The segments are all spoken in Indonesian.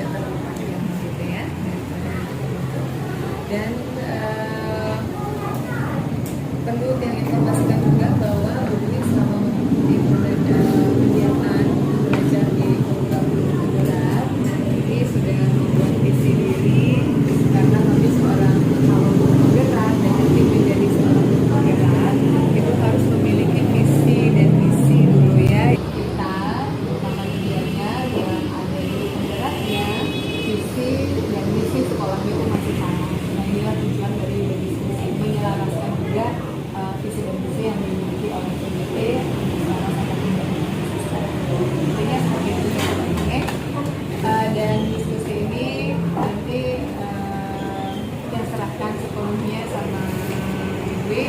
kegiatan yang gitu ya. Dan perlu diinformasikan juga bahwa Bumi selama mengikuti kegiatan belajar di program penggerak ini sudah membuat visi diri karena kami seorang calon penggerak dan nanti menjadi seorang penggerak itu harus memiliki visi dan misi dulu ya. Kita sama kegiatannya yang ada di penggeraknya visi dan misi sekolah itu masih sama. Nah inilah tujuan dari diskusi ini menyelaraskan juga visi dan misi yang dimiliki oleh PBT bersama sama intinya seperti itu ya. Dan diskusi ini nanti kita serahkan sepenuhnya sama Ibu.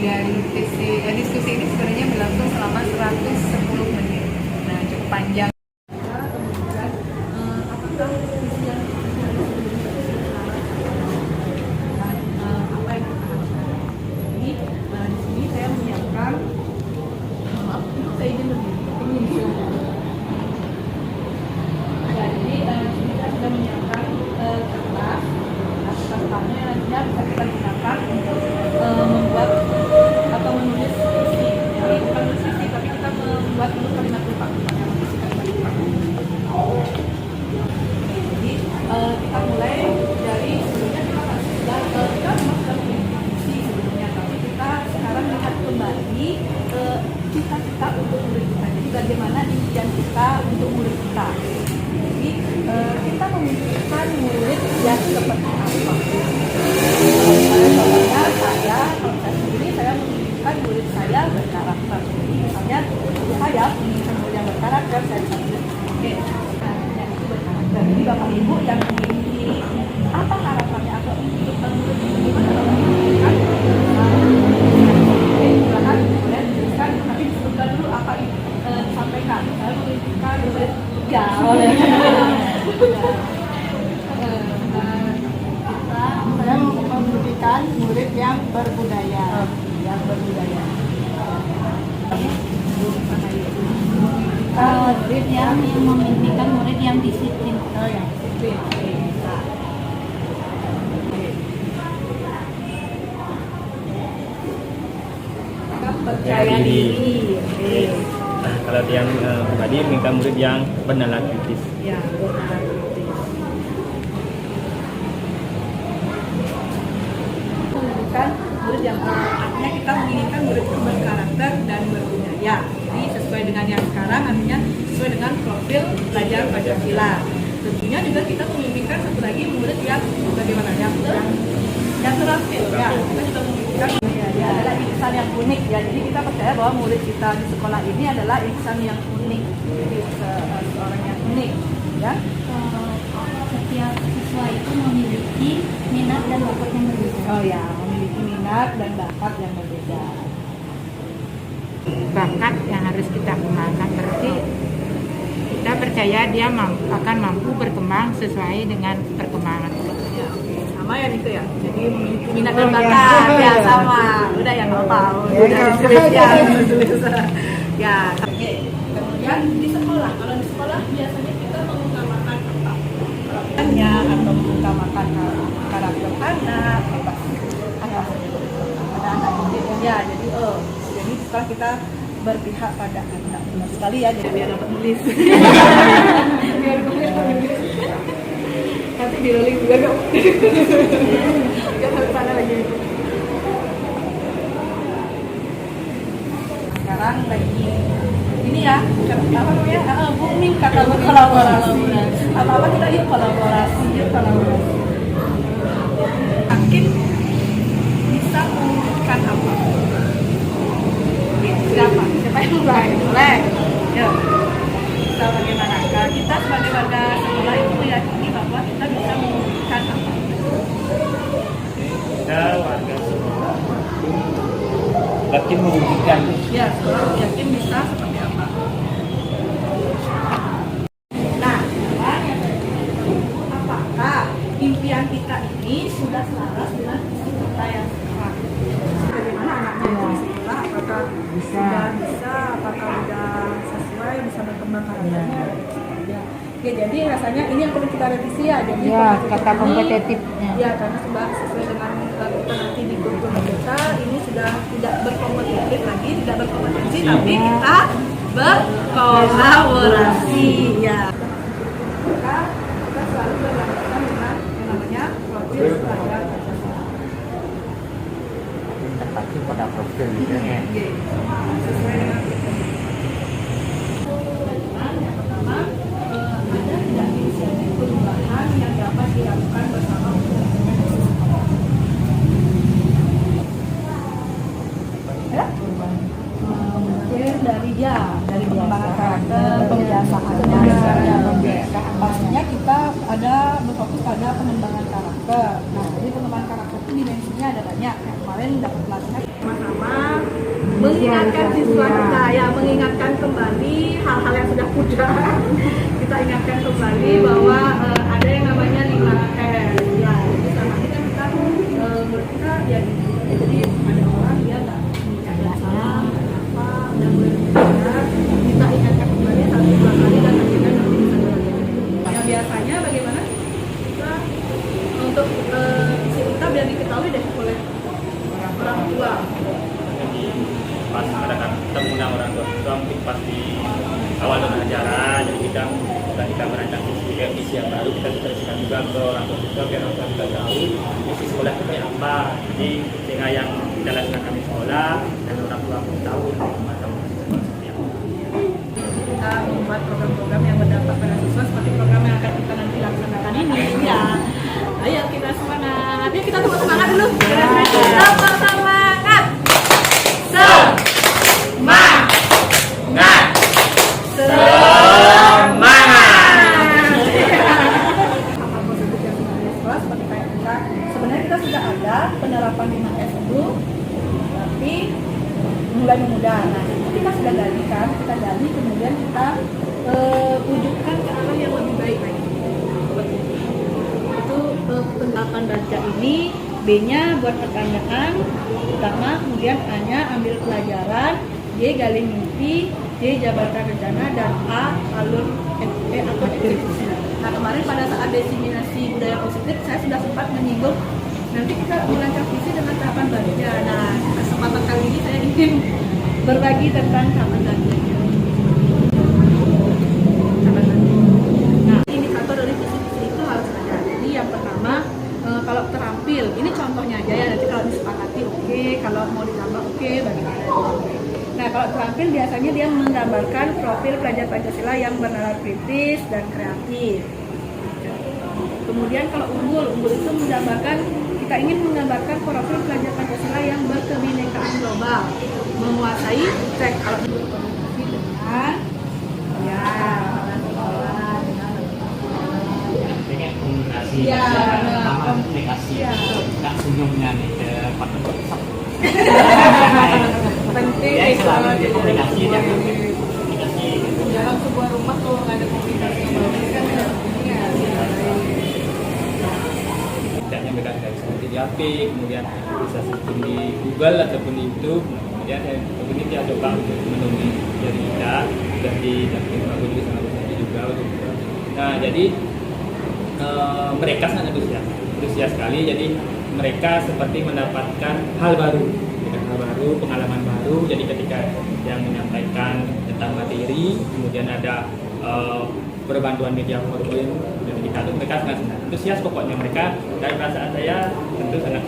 Dan diskusi ini sebenarnya berlangsung selama 110 menit. Nah cukup panjang. Kemudian apakah visi yang di sini saya menyiapkan, maaf, saya izin lebih ini. Jadi di sini saya sudah menyiapkan kertas, kertasnya nantinya bisa kita gunakan untuk membuat atau menulis visi. Jadi bukan menulis visi, tapi kita membuat kalimat lupa yang visi kalimat lupa. Jadi kita mulai dari sebelumnya kita sudah memiliki visi sebelumnya, tapi kita sekarang lihat kembali ke cita-cita untuk murid kita. Jadi bagaimana impian kita untuk murid kita. Jadi kita memimpikan murid yang seperti apa? Kalau saya sendiri saya memimpikan murid saya berkarakter. Jadi misalnya saya menginginkan murid yang berkarakter, saya bisa tulis oke, yang itu berkarakter. Jadi Bapak Ibu yang memiliki apa karakternya atau impikan murid bagaimana kalau memimpikan silahkan boleh tuliskan, tapi disebutkan dulu apa disampaikan. Saya memimpikan murid saya memimpikan murid yang berbudaya. Murid yang memimpikan murid yang disiplin. Oh yang disiplin. Percaya diri. Kalau yang tadi minta murid yang bernalar kritis. Ya, bernalar kritis. Menunjukkan murid yang artinya kita menginginkan murid yang berkarakter dan berbudaya. Jadi sesuai dengan yang sekarang, artinya sesuai dengan profil belajar Pancasila. Tentunya juga kita memimpikan satu lagi murid yang bagaimana yang terampil. Ya, kita juga memimpikan ya, adalah insan yang unik ya. Jadi kita percaya bahwa murid kita di sekolah ini adalah insan yang unik. Jadi seorang yang unik ya. Setiap siswa itu memiliki minat dan bakat yang berbeda. Oh ya, memiliki minat dan bakat yang berbeda. Bakat yang harus kita kembangkan, berarti kita percaya dia akan mampu berkembang sesuai dengan perkembangan. Ya, sama ya itu ya. Jadi memiliki minat dan bakat ya sama. Udah ya nggak apa. Udah ditulis ya. Ya. Oke. Kemudian di sekolah, kalau di sekolah biasanya kita mengutamakan apa? Karakternya atau mengutamakan karakter anak apa? Pada anak ya. Jadi setelah kita berpihak pada anak, benar sekali ya. Jadi biar dapat nulis. Biar nulis. Nanti di rolling juga dong. Kita sampai sana lagi. Sekarang lagi ini ya, apa namanya? Booming kata kolaborasi. Apa-apa kita yuk kolaborasi. Yakin bisa mewujudkan apa? Siapa yang mulai? Boleh. Yuk. Kita bagaimana? Kita sebagai warga sekolah itu meyakini bahwa kita bisa mewujudkan apa? Kita warga sekolah yakin mewujudkan. Ya, sekolah yakin bisa seperti apa? Nah, apakah impian kita ini sudah selaras dengan visi kita yang sekarang? Bagaimana anaknya itu di sekolah? Apakah sudah bisa? Apakah sudah sesuai? Bisa berkembang karakternya? Ya. Oke, jadi rasanya ini yang perlu kita revisi ya. Jadi Ya, kompetitif kata ini- kompetitifnya. Ya, karena sudah sesuai dengan kita nanti di kurikulum kita, ini sudah tidak berkompetitif lagi, tidak berkompetensi, tapi kita berkolaborasi. Ya. Kita selalu berlakukan dengan yang namanya profil pelajar Pancasila. Tapi pada profil gitu ya. Sesuai dengan yang pertama, ada tidak inisiatif perubahan yang dapat dilakukan bersama untuk mencapai siswa. Ya? dari pengembangan karakter, pembiasaannya. Pastinya kita ada berfokus pada pengembangan karakter. Nah, jadi pengembangan karakter itu dimensinya ada banyak. Yang kemarin dapat pelatihan Sama-sama mengingatkan siswa kita, ya mengingatkan kembali hal-hal yang sudah pudar. Kita ingatkan kembali bahwa ada yang namanya 5R. Ya, jadi sama ini kan kita menurut kita ya jadi ada orang dia nggak punya salah apa dan berbeda. Kita ingatkan kembali 1-2 kali dan akhirnya nanti bisa dilakukan. Yang biasanya bagaimana kita untuk isi kita biar diketahui deh oleh orang tua. Jadi pas ada kan kita mengundang orang tua mungkin pas di awal dengan acara, jadi kita merancang visi yang baru, kita ceritakan juga ke orang tua biar orang tua juga tahu visi sekolah itu kayak apa. Jadi sehingga yang kita laksanakan di sekolah dan orang tua pun tahu macam sekolah seperti apa. Kita membuat program-program yang berdampak pada siswa seperti program yang akan kita nanti laksanakan ini. Ya, ayo kita semangat. Ayo kita tepuk semangat dulu. Tepuk semangat. Hal positif yang sebenarnya siswa seperti kayak kita sebenarnya kita sudah ada penerapan 5S itu, tapi mulai memudar. Nah, itu kita sudah gali kan, kita gali kemudian kita wujudkan ke arah yang lebih baik lagi. Itu penerapan baca ini, B-nya buat pertanyaan utama, kemudian A-nya ambil pelajaran, J gali mimpi, J jabarkan rencana, dan A alur atau eksekusi. Nah, kemarin pada saat diseminasi budaya positif saya sudah sempat menyinggung nanti kita merancang visi dengan tahapan baca. Nah, kesempatan kali ini saya ingin berbagi tentang tahapan baca. Nah, indikator dari visi-visi itu harus ada. Jadi yang pertama, kalau terampil, ini contohnya aja ya, nanti kalau disepakati oke, kalau mau ditambah oke, bagaimana itu oke. Nah, kalau terampil biasanya dia menggambarkan profil pelajar Pancasila yang bernalar kritis dan kreatif. Kemudian kalau unggul itu menggambarkan, kita ingin menggambarkan profil pelajar Pancasila yang berkebinekaan global, menguasai teks kalau berkomunikasi dengan ya sekolah dengan Dengan komunikasi, Iya, komunikasi, iya. nggak senyumnya nih ke partner WhatsApp. penting Ya, selalu di komunikasi dalam dan sebuah diri. komunikasi. Dalam sebuah rumah kalau nggak ada komunikasi yang bagus kan ya ini Tidak hanya mereka dari seperti di HP, kemudian bisa searching di Google ataupun di YouTube. Kemudian ini dia coba untuk memenuhi dari kita dan didampingi sama guru sama dosennya juga. Nah, jadi mereka sangat antusias sekali. Jadi mereka seperti mendapatkan hal baru, pengalaman baru. Jadi ketika yang menyampaikan tentang materi, kemudian ada perbantuan media forum dan indikator, mereka sangat antusias. Pokoknya mereka dari perasaan saya tentu sangat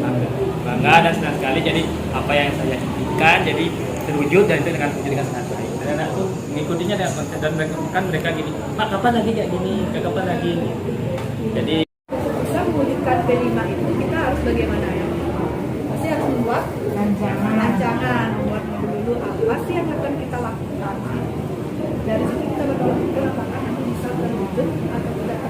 bangga dan senang sekali. Jadi apa yang saya impikan jadi terwujud dan itu dengan wujud dengan sangat baik. Dan anak tuh mengikutinya dan mereka gini, Pak kapan lagi kayak gini, kapan lagi. Jadi bisa mewujudkan P5 itu kita harus bagaimana ya? Pasti harus membuat rancangan, membuat dulu apa sih yang akan kita lakukan. Dari situ kita bertolak ukur apakah nanti bisa terwujud atau tidak.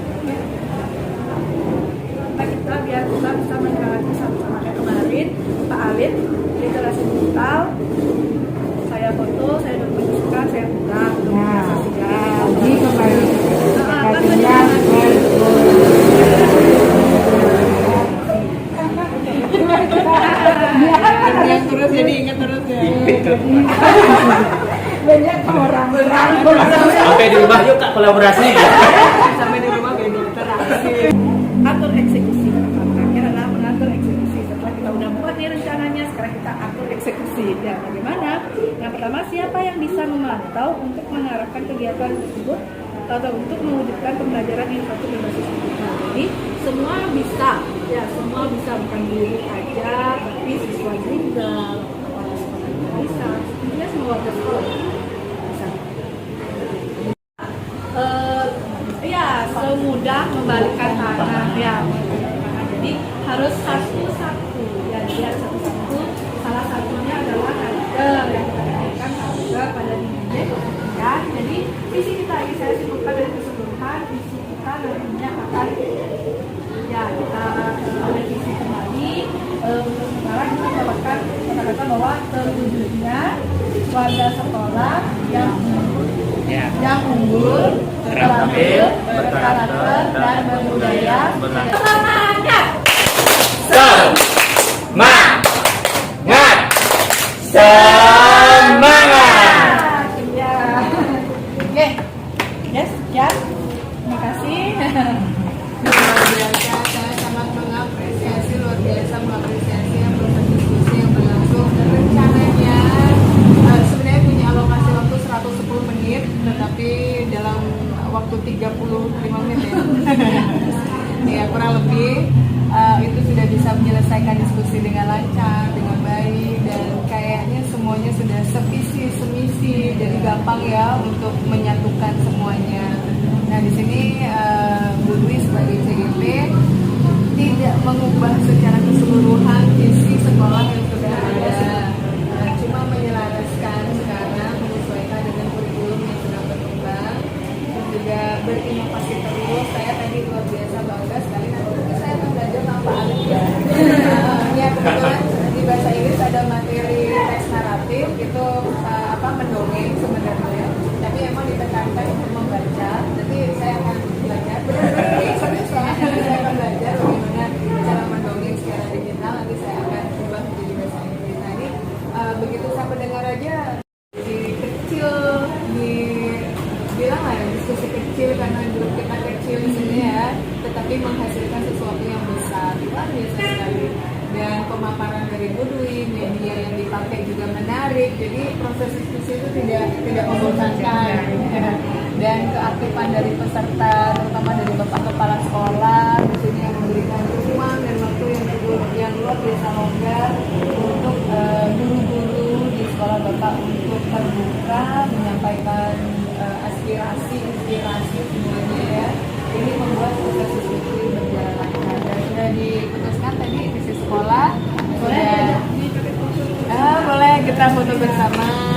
Nah, kita biar kita bisa menjalani sama-sama kayak kemarin Pak Alif literasi digital, saya foto, saya dokumentasikan, saya buka, dokumentasikan. Jadi kembali Kan kajian yang terus jadi ingat terus ya. banyak orang sampai di rumah yuk kak kolaborasi. Bisa diskusi. Ya, bagaimana? Yang pertama, siapa yang bisa memantau untuk mengarahkan kegiatan tersebut atau untuk mewujudkan pembelajaran infrastruktur berbasis digital. Jadi semua bisa, ya semua bisa, bukan guru aja, tapi siswa juga, kepala sekolah juga bisa, intinya semua warga sekolah bisa. Ya semudah membalikkan tangan ya. Jadi harus satu-satu ya, lihat satu-satu. Salah satunya adalah karakter yang kita kaitkan karakter pada dirinya ya. Jadi visi kita ini saya simpulkan dari keseluruhan visi kita nantinya akan ya kita revisi kembali untuk sementara kita mendapatkan kata-kata bahwa terwujudnya warga sekolah yang unggul, terampil, berkarakter dan berbudaya. Semangat! Semangat! Semangat! Ya. Oke, yes, sekian. Terima kasih. Luar biasa, saya sangat mengapresiasi, luar biasa mengapresiasi proses diskusi yang berlangsung. Dan rencananya sebenarnya punya alokasi waktu 110 menit, tetapi dalam waktu 35 menit ya. Ya kurang lebih itu sudah bisa menyelesaikan diskusi dengan lancar, dengan baik, dan kayaknya semuanya sudah sevisi, semisi, jadi gampang ya untuk menyatukan semuanya. Nah di sini Bu Dwi sebagai CGP tidak mengubah secara keseluruhan visi sekolah yang sudah ada, cuma menyelaraskan sekarang, menyesuaikan dengan kurikulum yang sedang berkembang, dan juga berinovasi terus. Saya tadi luar biasa bangga sekali, nanti saya akan belajar sama Pak Alif ya. Ya kebetulan di bahasa Inggris ada materi teks naratif itu mendongeng sebenarnya, tapi emang ditekankan untuk membaca. Nanti saya akan belajar, serius saya akan belajar bagaimana cara mendongeng secara digital. Nanti saya akan ubah menjadi bahasa Inggris. Nah ini begitu saya mendengar aja di kecil, di bilang lah ya, diskusi kecil karena grup kita kecil di sini ya, tetapi menghasilkan sesuatu yang besar, luar biasa sekali. Dan pemaparan dari Bu Dwi, media yang dipakai juga menarik, jadi proses diskusi itu tidak membosankan. Dan keaktifan dari peserta, terutama dari bapak kepala sekolah di sini yang memberikan ruang dan waktu yang luar biasa longgar untuk guru-guru di sekolah bapak untuk terbuka menyampaikan aspirasi, inspirasi semuanya ya. Ini membuat proses diskusi berjalan lancar dan sudah diputuskan tadi visi sekolah. Boleh kita foto bersama.